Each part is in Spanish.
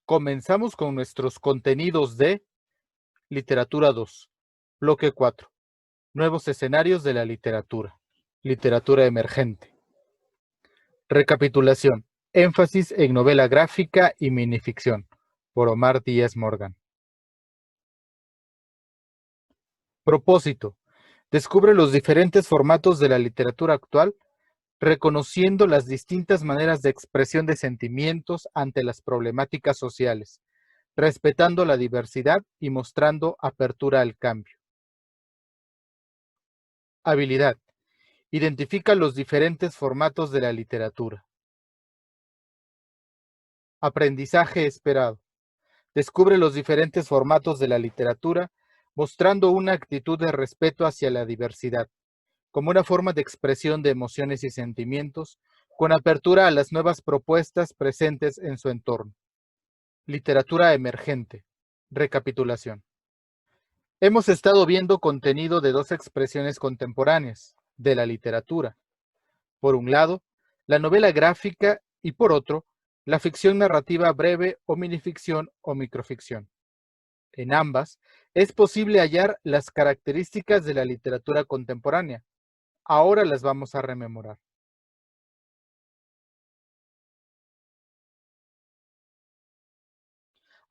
Comenzamos con nuestros contenidos de Literatura 2, Bloque 4, Nuevos escenarios de la literatura, literatura emergente. Recapitulación, énfasis en novela gráfica y minificción, por Omar Díaz Morgan. Propósito, descubre los diferentes formatos de la literatura actual, reconociendo las distintas maneras de expresión de sentimientos ante las problemáticas sociales, respetando la diversidad y mostrando apertura al cambio. Habilidad. Identifica los diferentes formatos de la literatura. Aprendizaje esperado. Descubre los diferentes formatos de la literatura, mostrando una actitud de respeto hacia la diversidad, como una forma de expresión de emociones y sentimientos, con apertura a las nuevas propuestas presentes en su entorno. Literatura emergente. Recapitulación. Hemos estado viendo contenido de dos expresiones contemporáneas de la literatura. Por un lado, la novela gráfica y por otro, la ficción narrativa breve o minificción o microficción. En ambas, es posible hallar las características de la literatura contemporánea. Ahora las vamos a rememorar.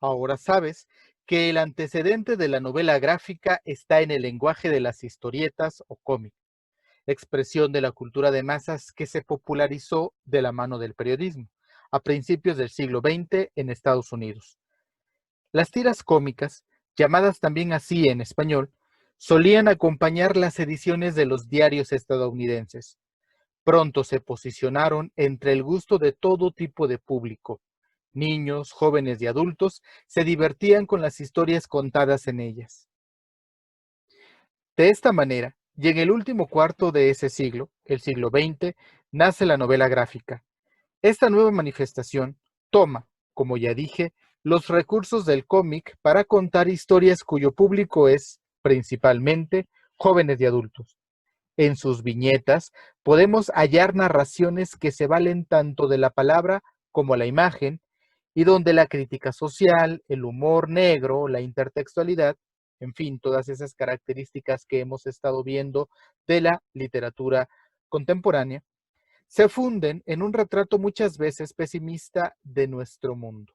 Ahora sabes que el antecedente de la novela gráfica está en el lenguaje de las historietas o cómics, expresión de la cultura de masas que se popularizó de la mano del periodismo a principios del siglo XX en Estados Unidos. Las tiras cómicas, llamadas también así en español, solían acompañar las ediciones de los diarios estadounidenses. Pronto se posicionaron entre el gusto de todo tipo de público. Niños, jóvenes y adultos se divertían con las historias contadas en ellas. De esta manera, y en el último cuarto de ese siglo, el siglo XX, nace la novela gráfica. Esta nueva manifestación toma, como ya dije, los recursos del cómic para contar historias cuyo público es, principalmente, jóvenes y adultos. En sus viñetas podemos hallar narraciones que se valen tanto de la palabra como la imagen, y donde la crítica social, el humor negro, la intertextualidad, en fin, todas esas características que hemos estado viendo de la literatura contemporánea, se funden en un retrato muchas veces pesimista de nuestro mundo.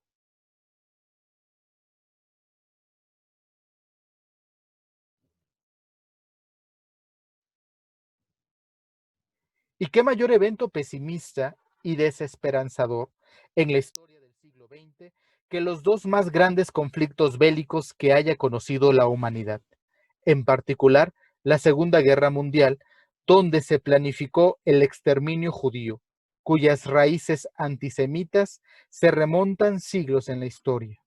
¿Y qué mayor evento pesimista y desesperanzador en la historia del siglo XX que los dos más grandes conflictos bélicos que haya conocido la humanidad? En particular, la Segunda Guerra Mundial, donde se planificó el exterminio judío, cuyas raíces antisemitas se remontan siglos en la historia.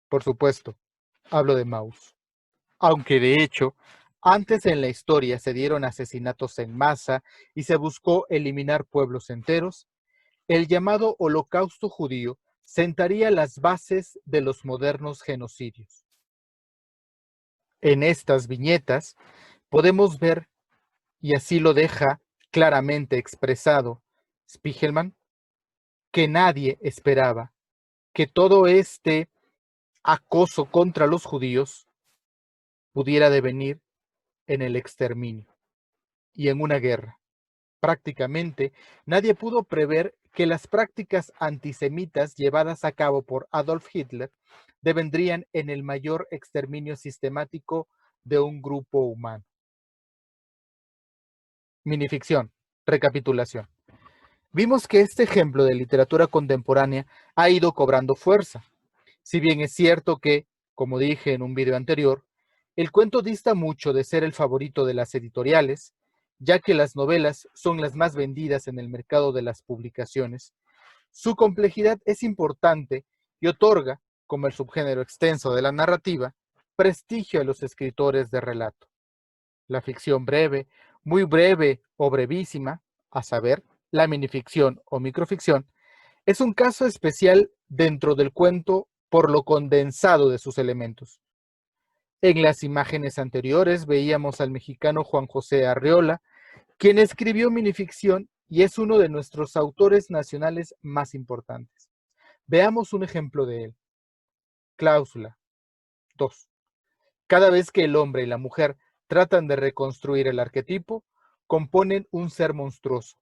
Por supuesto, hablo de Maus. Aunque de hecho, antes en la historia se dieron asesinatos en masa y se buscó eliminar pueblos enteros, el llamado Holocausto judío sentaría las bases de los modernos genocidios. En estas viñetas podemos ver, y así lo deja claramente expresado Spiegelman, que nadie esperaba que todo este acoso contra los judíos pudiera devenir en el exterminio y en una guerra. Prácticamente nadie pudo prever que las prácticas antisemitas llevadas a cabo por Adolf Hitler devendrían en el mayor exterminio sistemático de un grupo humano. Minificción. Recapitulación. Vimos que este ejemplo de literatura contemporánea ha ido cobrando fuerza. Si bien es cierto que, como dije en un video anterior, el cuento dista mucho de ser el favorito de las editoriales, ya que las novelas son las más vendidas en el mercado de las publicaciones, su complejidad es importante y otorga, como el subgénero extenso de la narrativa, prestigio a los escritores de relato. La ficción breve, muy breve o brevísima, a saber, la minificción o microficción, es un caso especial dentro del cuento por lo condensado de sus elementos. En las imágenes anteriores veíamos al mexicano Juan José Arreola, quien escribió minificción y es uno de nuestros autores nacionales más importantes. Veamos un ejemplo de él. Cláusula 2. Cada vez que el hombre y la mujer tratan de reconstruir el arquetipo, componen un ser monstruoso,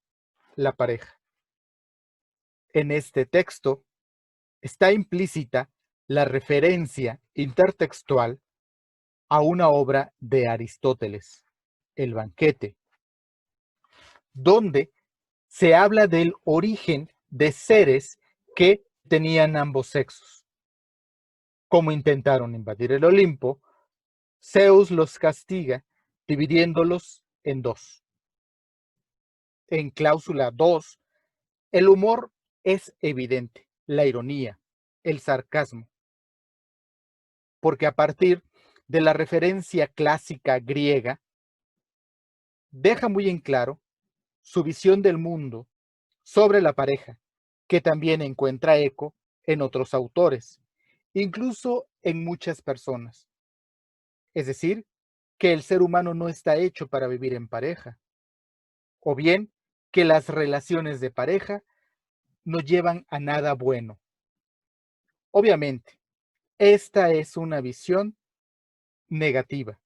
la pareja. En este texto está implícita la referencia intertextual a una obra de Aristóteles, El banquete, donde se habla del origen de seres que tenían ambos sexos. Como intentaron invadir el Olimpo, Zeus los castiga dividiéndolos en dos. En cláusula 2, el humor es evidente, la ironía, el sarcasmo, porque a partir de la referencia clásica griega, deja muy en claro su visión del mundo sobre la pareja, que también encuentra eco en otros autores, incluso en muchas personas. Es decir, que el ser humano no está hecho para vivir en pareja, o bien que las relaciones de pareja no llevan a nada bueno. Obviamente, esta es una visión negativa.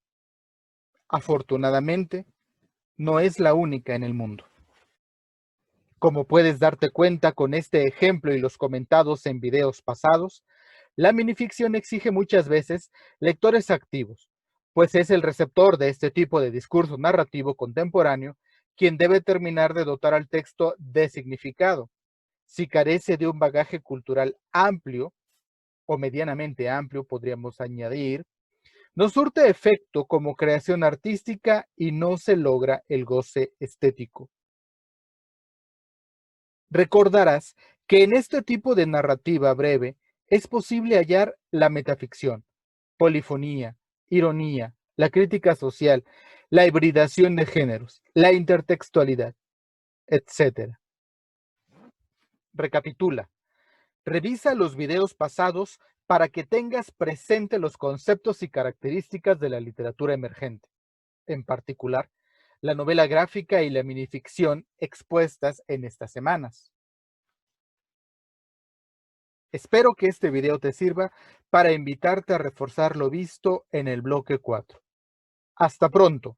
Afortunadamente, no es la única en el mundo. Como puedes darte cuenta con este ejemplo y los comentados en videos pasados, la minificción exige muchas veces lectores activos, pues es el receptor de este tipo de discurso narrativo contemporáneo quien debe terminar de dotar al texto de significado. Si carece de un bagaje cultural amplio o medianamente amplio, podríamos añadir, no surte efecto como creación artística y no se logra el goce estético. Recordarás que en este tipo de narrativa breve es posible hallar la metaficción, polifonía, ironía, la crítica social, la hibridación de géneros, la intertextualidad, etc. Recapitula. Revisa los videos pasados para que tengas presente los conceptos y características de la literatura emergente, en particular, la novela gráfica y la minificción expuestas en estas semanas. Espero que este video te sirva para invitarte a reforzar lo visto en el bloque 4. Hasta pronto.